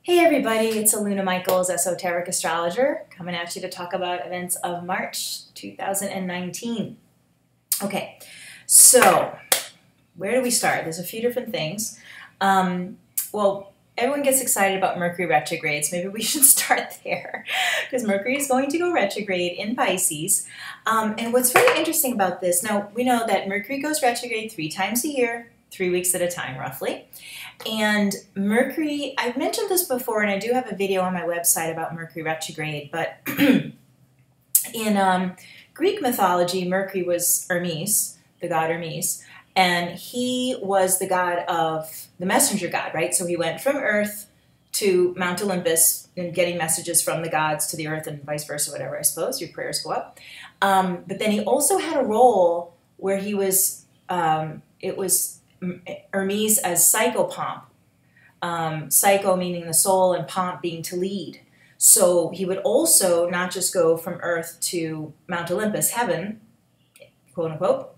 Hey everybody, it's Aluna Michaels, esoteric astrologer, coming at you to talk about events of March 2019. Okay, so where do we start? There's a few different things. Well, everyone gets excited about Mercury retrogrades. Maybe we should start there because Mercury is going to go retrograde in Pisces. And what's very interesting about this, now we know that Mercury goes retrograde 3 times a year, 3 weeks at a time roughly. And Mercury, I've mentioned this before, and I do have a video on my website about Mercury retrograde, but in Greek mythology, Mercury was Hermes, the god Hermes, and he was the god of the messenger god, right? So he went from Earth to Mount Olympus and getting messages from the gods to the Earth and vice versa, whatever, I suppose. Your prayers go up. But then he also had a role where he was, it was Hermes as psychopomp. Psycho meaning the soul and pomp being to lead. So he would also not just go from Earth to Mount Olympus, heaven, quote unquote,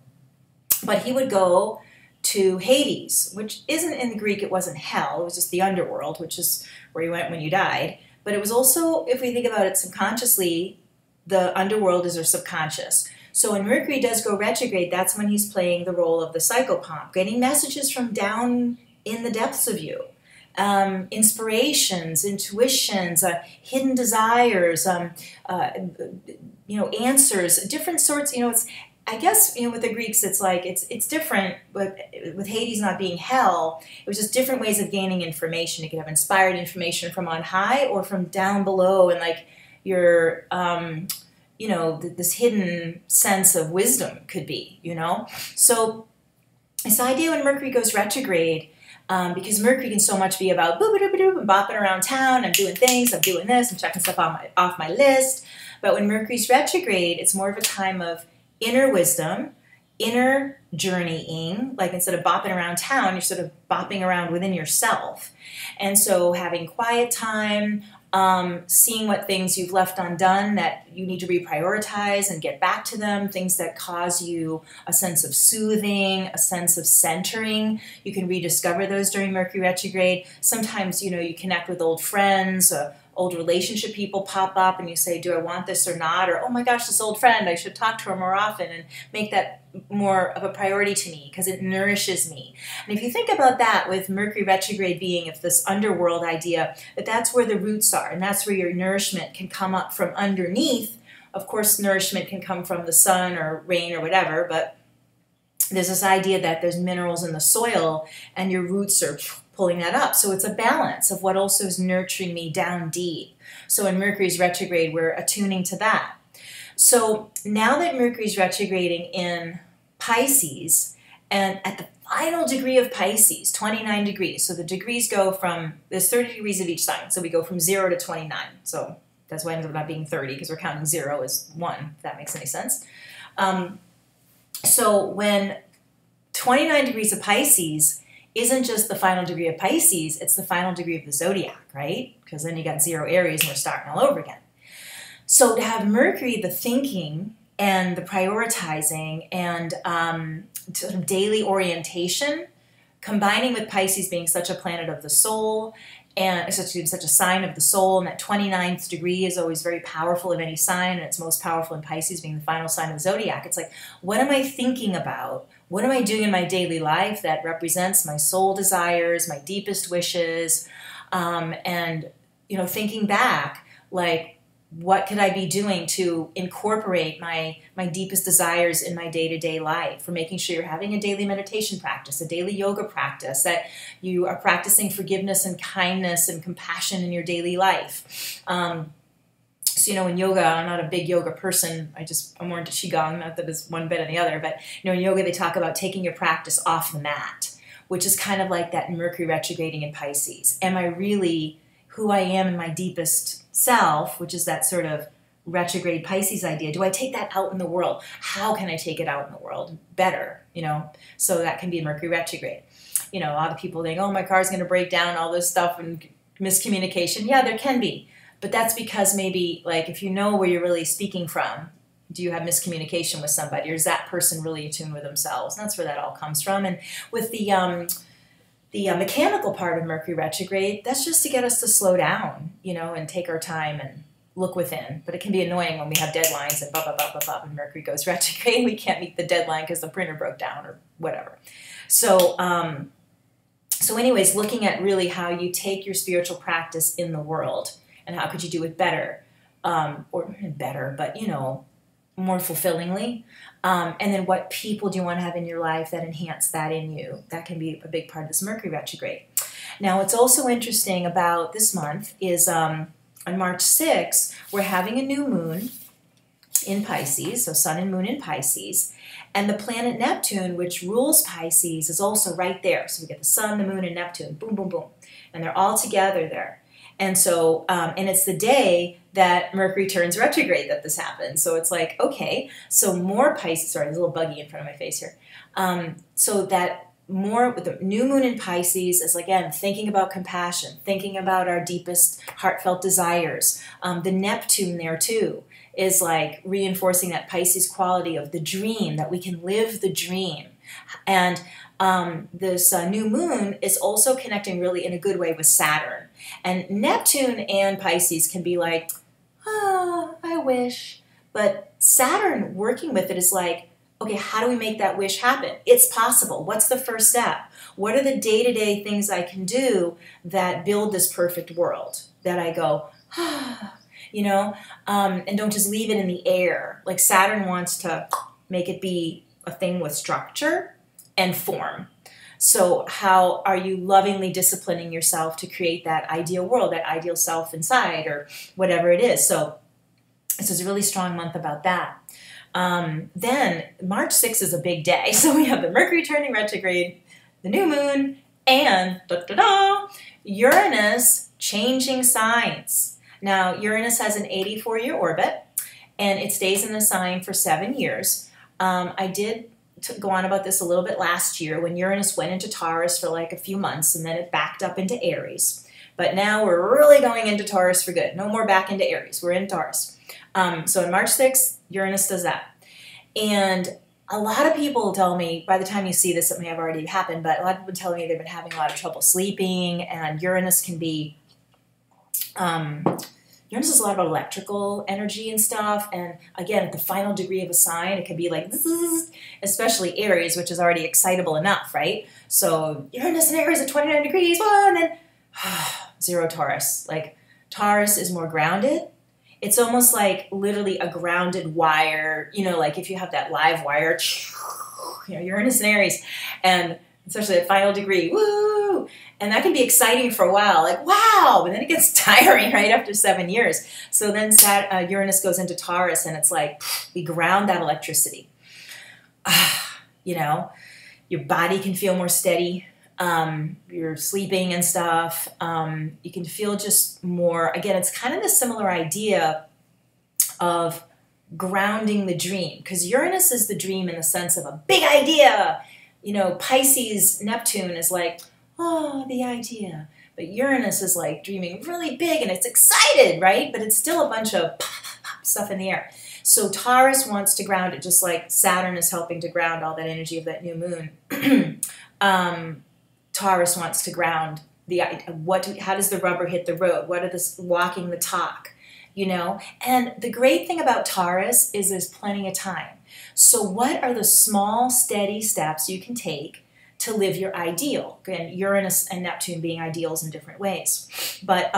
but he would go to Hades, which isn't in the Greek, it wasn't hell, it was just the underworld, which is where you went when you died. But it was also, if we think about it subconsciously, the underworld is our subconscious. So when Mercury does go retrograde, that's when he's playing the role of the psychopomp, getting messages from down in the depths of you. Inspirations, intuitions, hidden desires, answers, different sorts, it's, I guess, with the Greeks, it's like, it's different, but with Hades not being hell, it was just different ways of gaining information. You could have inspired information from on high or from down below, and like your, this hidden sense of wisdom could be, So this idea when Mercury goes retrograde, because Mercury can so much be about boop-a-doop-a-doop and bopping around town, I'm doing things, I'm doing this, I'm checking stuff off my list. But when Mercury's retrograde, it's more of a time of inner wisdom, inner journeying, like instead of bopping around town, you're sort of bopping around within yourself. And so having quiet time, seeing what things you've left undone that you need to reprioritize and get back to them, things that cause you a sense of soothing, a sense of centering. You can rediscover those during Mercury retrograde. Sometimes, you connect with old friends, old relationship people pop up and you say, do I want this or not? Or, oh my gosh, this old friend, I should talk to her more often and make that more of a priority to me because it nourishes me. And if you think about that with Mercury retrograde being if this underworld idea, that's where the roots are and that's where your nourishment can come up from underneath. Of course, nourishment can come from the sun or rain or whatever, but there's this idea that there's minerals in the soil and your roots are pulling that up. So it's a balance of what also is nurturing me down deep. So in Mercury's retrograde, we're attuning to that. So now that Mercury's retrograding in Pisces, and at the final degree of Pisces, 29 degrees, so the degrees go from, there's 30 degrees of each sign, so we go from 0 to 29. So that's why it ends up not being 30, because we're counting 0 as 1, if that makes any sense. So when 29 degrees of Pisces isn't just the final degree of Pisces, it's the final degree of the zodiac, right? Because then you got 0 Aries and we're starting all over again. So to have Mercury, the thinking and the prioritizing and sort of daily orientation, combining with Pisces being such a planet of the soul and such a sign of the soul, and that 29th degree is always very powerful of any sign, and it's most powerful in Pisces being the final sign of the zodiac. It's like, what am I thinking about? What am I doing in my daily life that represents my soul desires, my deepest wishes, and thinking back, like, what could I be doing to incorporate my deepest desires in my day-to-day life? For making sure you're having a daily meditation practice, a daily yoga practice, that you are practicing forgiveness and kindness and compassion in your daily life. So, in yoga, I'm not a big yoga person. I'm more into Qigong, not that it's one bit or the other, but, in yoga, they talk about taking your practice off the mat, which is kind of like that Mercury retrograding in Pisces. Am I really who I am in my deepest self, which is that sort of retrograde Pisces idea? Do I take that out in the world? How can I take it out in the world better? So that can be Mercury retrograde. A lot of people think, oh, my car's going to break down, all this stuff and miscommunication. Yeah, there can be. But that's because maybe, like, if you know where you're really speaking from, do you have miscommunication with somebody, or is that person really attuned with themselves? And that's where that all comes from. And with the mechanical part of Mercury retrograde, that's just to get us to slow down, and take our time and look within. But it can be annoying when we have deadlines and blah, blah, blah, blah, blah, and Mercury goes retrograde and we can't meet the deadline because the printer broke down or whatever. So, anyways, looking at really how you take your spiritual practice in the world and how could you do it better, or better, but, more fulfillingly. And then what people do you want to have in your life that enhance that in you? That can be a big part of this Mercury retrograde. Now, what's also interesting about this month is on March 6th, we're having a new moon in Pisces, so sun and moon in Pisces. And the planet Neptune, which rules Pisces, is also right there. So we get the sun, the moon, and Neptune, boom, boom, boom. And they're all together there. And so, and it's the day that Mercury turns retrograde that this happens. So it's like, okay, so more Pisces, sorry, there's a little buggy in front of my face here. So that more with the new moon in Pisces is, again, thinking about compassion, thinking about our deepest heartfelt desires. The Neptune there too is like reinforcing that Pisces quality of the dream, that we can live the dream. And this new moon is also connecting really in a good way with Saturn. And Neptune and Pisces can be like, oh, I wish. But Saturn working with it is like, okay, how do we make that wish happen? It's possible. What's the first step? What are the day-to-day things I can do that build this perfect world? That I go, and don't just leave it in the air. Like Saturn wants to make it be a thing with structure and form. So how are you lovingly disciplining yourself to create that ideal world, that ideal self inside, or whatever it is? So this is a really strong month about that. Then March 6th is a big day. So we have the Mercury turning retrograde, the new moon, and Uranus changing signs. Now, Uranus has an 84-year orbit, and it stays in the sign for 7 years. I did go on about this a little bit last year when Uranus went into Taurus for like a few months, and then it backed up into Aries. But now we're really going into Taurus for good. No more back into Aries. We're in Taurus. So on March 6th, Uranus does that. And a lot of people tell me, by the time you see this, it may have already happened, but a lot of people tell me they've been having a lot of trouble sleeping, and Uranus can be, Uranus is a lot about electrical energy and stuff, and again, at the final degree of a sign, it can be like, especially Aries, which is already excitable enough, right? So Uranus and Aries at 29 degrees, and then 0 Taurus. Like, Taurus is more grounded. It's almost like literally a grounded wire, like if you have that live wire, Uranus and Aries, and especially at final degree, woo! And that can be exciting for a while, like, wow, but then it gets tiring right after 7 years. So then Uranus goes into Taurus, and it's like, we ground that electricity. Your body can feel more steady. You're sleeping and stuff. You can feel just more, again, it's kind of the similar idea of grounding the dream, because Uranus is the dream in the sense of a big idea. Pisces, Neptune is like, oh, the idea. But Uranus is like dreaming really big, and it's excited, right? But it's still a bunch of stuff in the air. So Taurus wants to ground it, just like Saturn is helping to ground all that energy of that new moon. Taurus wants to ground how does the rubber hit the road? What are walking the talk? And the great thing about Taurus is there's plenty of time. So what are the small, steady steps you can take to live your ideal? Again, Uranus and Neptune being ideals in different ways. But,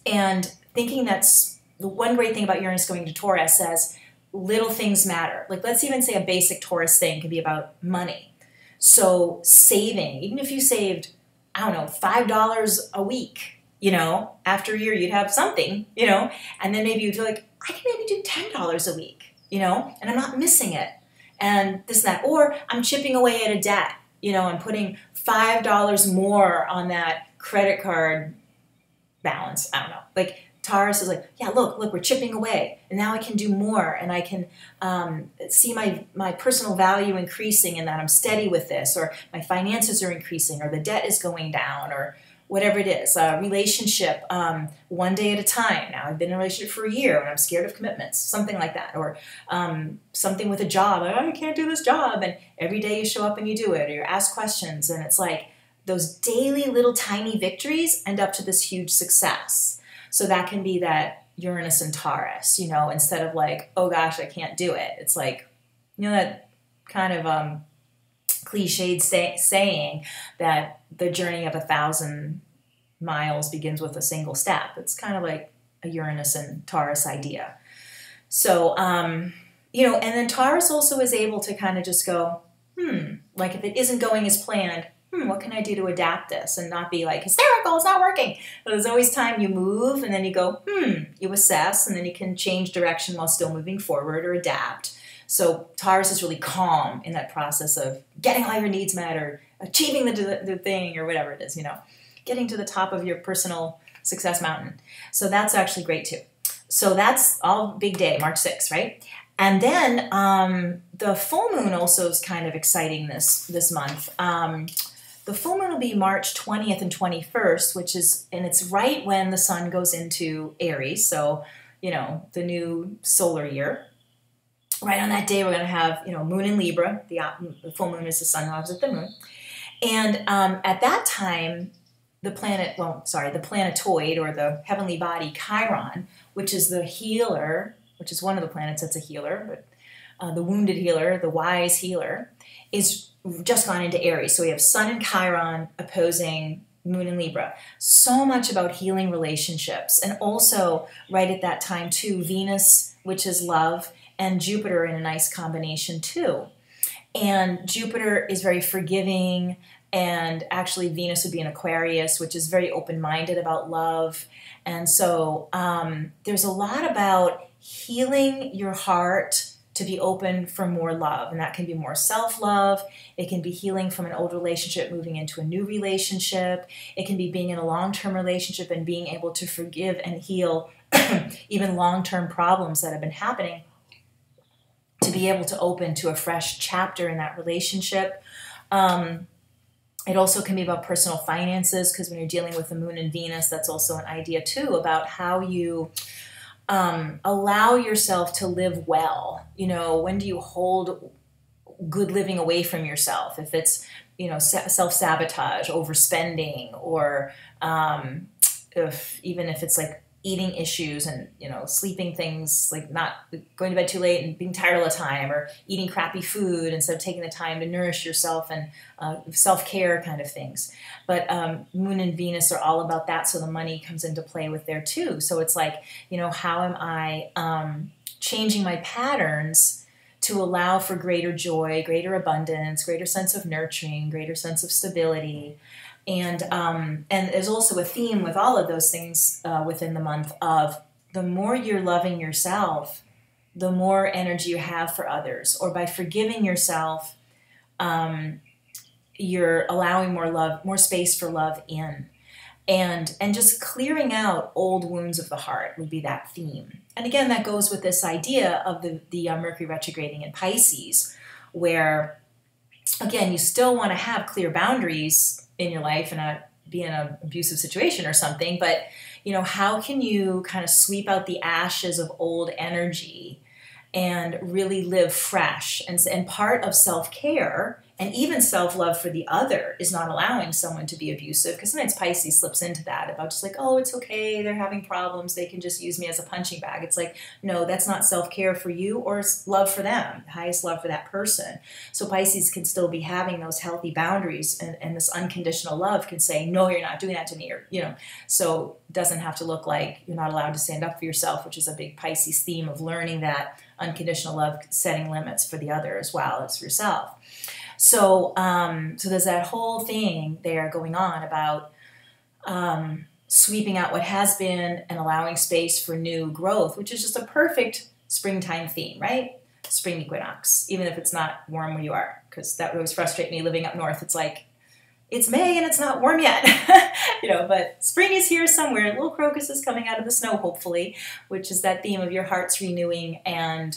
and thinking that's the one great thing about Uranus going to Taurus says little things matter. Like, let's even say a basic Taurus thing could be about money. So saving, even if you saved, I don't know, $5 a week, after a year you'd have something, and then maybe you'd feel like, I can maybe do $10 a week, and I'm not missing it, and this and that. Or I'm chipping away at a debt, I'm putting $5 more on that credit card balance. I don't know. Like, Taurus is like, yeah, look, we're chipping away, and now I can do more, and I can see my personal value increasing in that I'm steady with this, or my finances are increasing, or the debt is going down, or whatever it is. Relationship, one day at a time. Now I've been in a relationship for a year, and I'm scared of commitments, something like that. Or something with a job, like, oh, I can't do this job, and every day you show up and you do it, or you ask questions, and it's like, those daily little tiny victories end up to this huge success. So that can be that Uranus and Taurus, you know, instead of like, oh gosh, I can't do it. It's like, you know, that kind of cliched saying that the journey of 1,000 miles begins with a single step. It's kind of like a Uranus and Taurus idea. So, you know, and then Taurus also is able to kind of just go, like if it isn't going as planned, what can I do to adapt this and not be like hysterical, it's not working. But there's always time you move and then you go, you assess, and then you can change direction while still moving forward or adapt. So Taurus is really calm in that process of getting all your needs met or achieving the thing or whatever it is, you know, getting to the top of your personal success mountain. So that's actually great too. So that's all big day, March 6th, right? And then the full moon also is kind of exciting this month. The full moon will be March 20th and 21st, which is, and it's right when the sun goes into Aries. So, you know, the new solar year. Right on that day, we're going to have, you know, moon in Libra. The full moon is the sun opposite the moon. And at that time, the planetoid or the heavenly body, Chiron, which is the healer, which is one of the planets that's a healer, but the wounded healer, the wise healer, is just gone into Aries. So we have Sun and Chiron opposing Moon and Libra. So much about healing relationships. And also, right at that time too, Venus, which is love, and Jupiter in a nice combination too. And Jupiter is very forgiving, and actually Venus would be in Aquarius, which is very open-minded about love. And so there's a lot about healing your heart to be open for more love. And that can be more self-love. It can be healing from an old relationship moving into a new relationship. It can be being in a long-term relationship and being able to forgive and heal even long-term problems that have been happening, to be able to open to a fresh chapter in that relationship. It also can be about personal finances, because when you're dealing with the moon and Venus, that's also an idea too about how you allow yourself to live well. You know, when do you hold good living away from yourself? If it's, you know, self-sabotage, overspending, or even if it's like eating issues and, you know, sleeping things, like not going to bed too late and being tired all the time, or eating crappy food instead of taking the time to nourish yourself, and self-care kind of things. But Moon and Venus are all about that, so the money comes into play with there too. So it's like, you know, how am I changing my patterns to allow for greater joy, greater abundance, greater sense of nurturing, greater sense of stability. And there's also a theme with all of those things within the month of the more you're loving yourself, the more energy you have for others. Or by forgiving yourself, you're allowing more love, more space for love in. And just clearing out old wounds of the heart would be that theme. And again, that goes with this idea of the Mercury retrograding in Pisces, where, again, you still want to have clear boundaries in your life and not be in an abusive situation or something, but, you know, how can you kind of sweep out the ashes of old energy and really live fresh? And part of self-care and even self-love for the other is not allowing someone to be abusive, because sometimes Pisces slips into that about just like, oh, it's okay, they're having problems, they can just use me as a punching bag. It's like, no, that's not self-care for you or love for them, the highest love for that person. So Pisces can still be having those healthy boundaries, and this unconditional love can say, no, you're not doing that to me, or, you know, so it doesn't have to look like you're not allowed to stand up for yourself, which is a big Pisces theme of learning that unconditional love, setting limits for the other as well as for yourself. So, so there's that whole thing there going on about sweeping out what has been and allowing space for new growth, which is just a perfect springtime theme, right? Spring equinox, even if it's not warm where you are, because that would always frustrate me living up north. It's like, it's May and it's not warm yet, you know, but spring is here somewhere. Little crocus is coming out of the snow, hopefully, which is that theme of your heart's renewing, and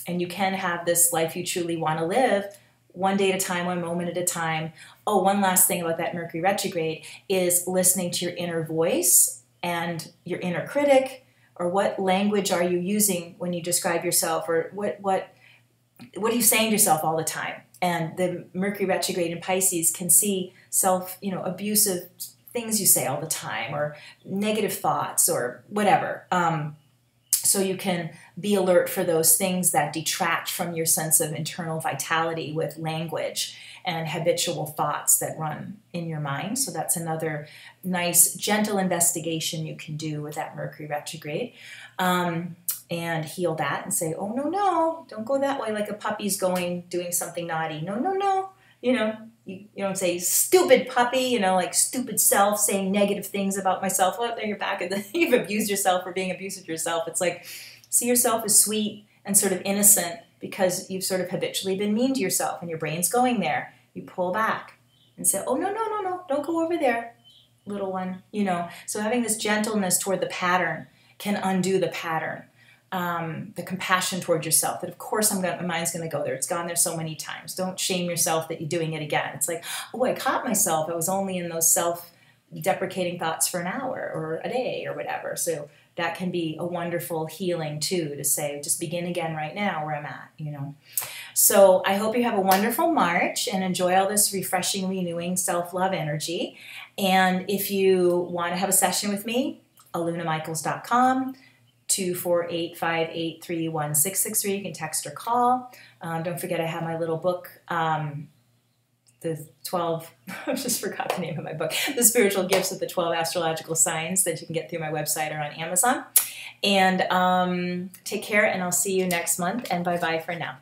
you can have this life you truly want to live, one day at a time, one moment at a time. Oh, one last thing about that Mercury retrograde is listening to your inner voice and your inner critic, or what language are you using when you describe yourself, or what are you saying to yourself all the time? And the Mercury retrograde in Pisces can see abusive things you say all the time, or negative thoughts, or whatever. So you can be alert for those things that detract from your sense of internal vitality with language and habitual thoughts that run in your mind. So that's another nice, gentle investigation you can do with that Mercury retrograde. And heal that and say, oh, no, don't go that way, like a puppy's doing something naughty. No. You don't say, stupid puppy, like stupid self, saying negative things about myself. Well, then you're back you've abused yourself or being abused yourself. It's like, see yourself as sweet and sort of innocent because you've sort of habitually been mean to yourself and your brain's going there. You pull back and say, oh, no, don't go over there, little one. So having this gentleness toward the pattern can undo the pattern. The compassion towards yourself, that of course my mind's going to go there. It's gone there so many times. Don't shame yourself that you're doing it again. It's like, oh, I caught myself. I was only in those self-deprecating thoughts for an hour or a day or whatever. So that can be a wonderful healing too, to say, just begin again right now where I'm at, So I hope you have a wonderful March and enjoy all this refreshing, renewing self-love energy. And if you want to have a session with me, alunamichaels.com. 248-583-1663. You can text or call. Don't forget I have my little book, the 12, I just forgot the name of my book, The Spiritual Gifts of the 12 Astrological Signs, that you can get through my website or on Amazon. And take care, and I'll see you next month, and bye-bye for now.